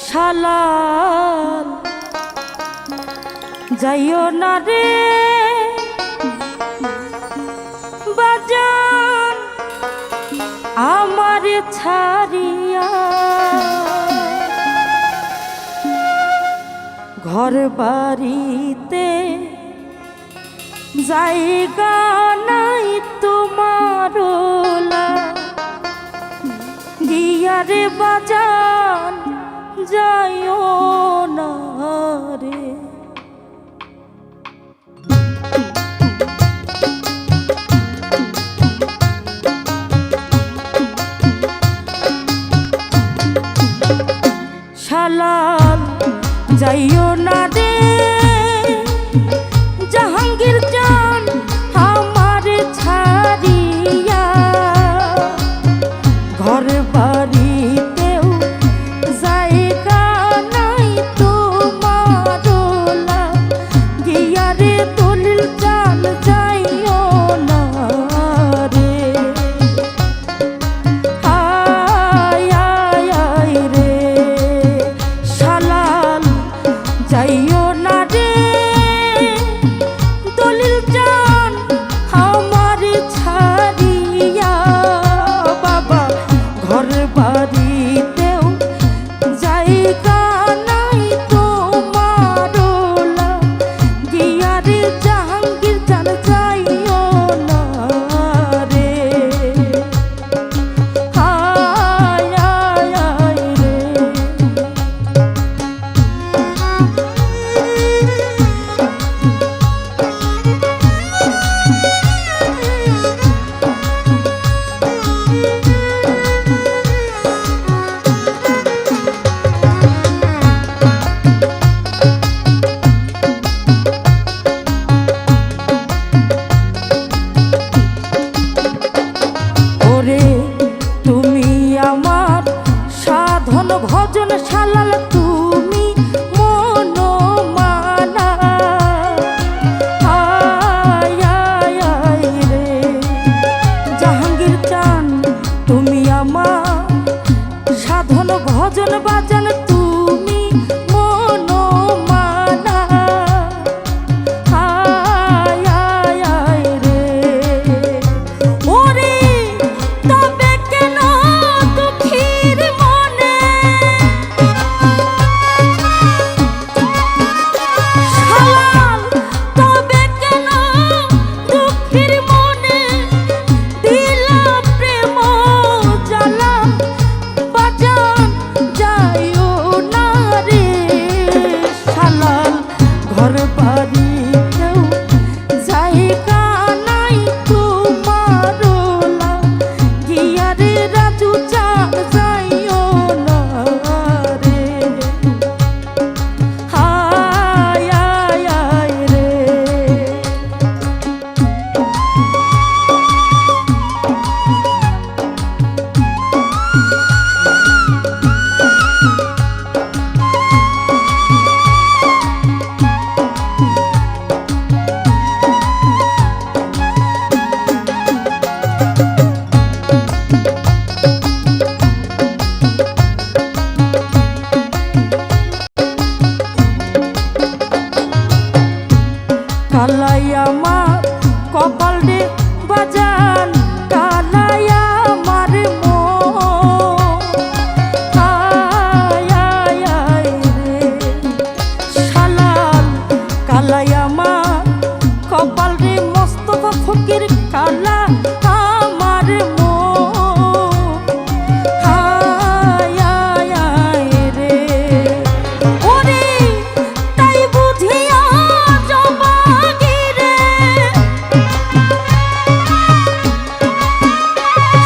শালাল যাইও না রে বাজান আমার ছাড়িয়া, ঘর বাড়িতে জায়গা নাই তোমার গিয়া রে বাজান যাইও না রে। শালাল যাইও না রে জাহাঙ্গীর জান আমার ছাড়িয়া, ঘর বাড়িতেও জায়গা নাই তোমার গিয়া রে দলিল চাল যাইও না রে। আয় আয় আয় রে শালাল যাইও না রে দলিল জান আমার ছাড়িয়া, বাবা ঘর বাড়িতেও জায়গা নাই তোমার গিয়া রে জাহাঙ্গীর জান যাইও না রে। আয় আয় আয় রে ওরে তুমি আমার সাধন ভজন শালাল তুমি মনোমালা। আয় আয় আয় রে জাহাঙ্গীর চান তুমি আমার সাধন ভজন বাজান তুমি মনোমালা। আয় আয় আয় রে ওরে তবে কেন দুঃখীর মনে শালাল, তবে কেন দুঃখীর মনে দিলা প্রেম জ্বালা, বাজান যাইও না রে শালাল ঘর বাড়িতেও জায়গা নাই তোমার গিয়া রে রাজু চাল যাইও না রে। আয় আয় আয় রে কালাই আমার কপাল রে বাজান, কালাই আমার মন। আয় আয় আয় রে শালাল কালাই আমার কপাল রে মোস্তফা ফকির কালা আমার মন। আয় আয় আয় রে ওরে তাই বুঝিয়া জবাগিরে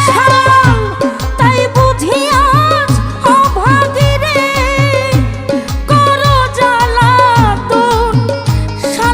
শালাল, তাই বুঝিয়া অভাগিরে করো জ্বালাতন শালাল।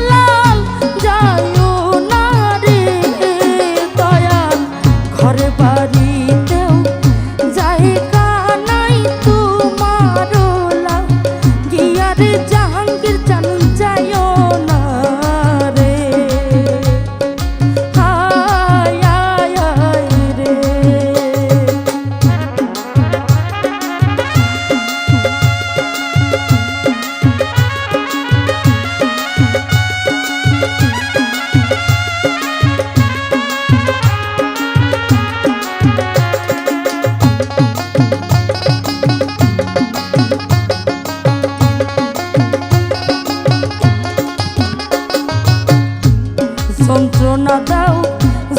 যন্ত্রণা দাও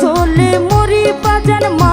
জ্বলে মরি বাজান মা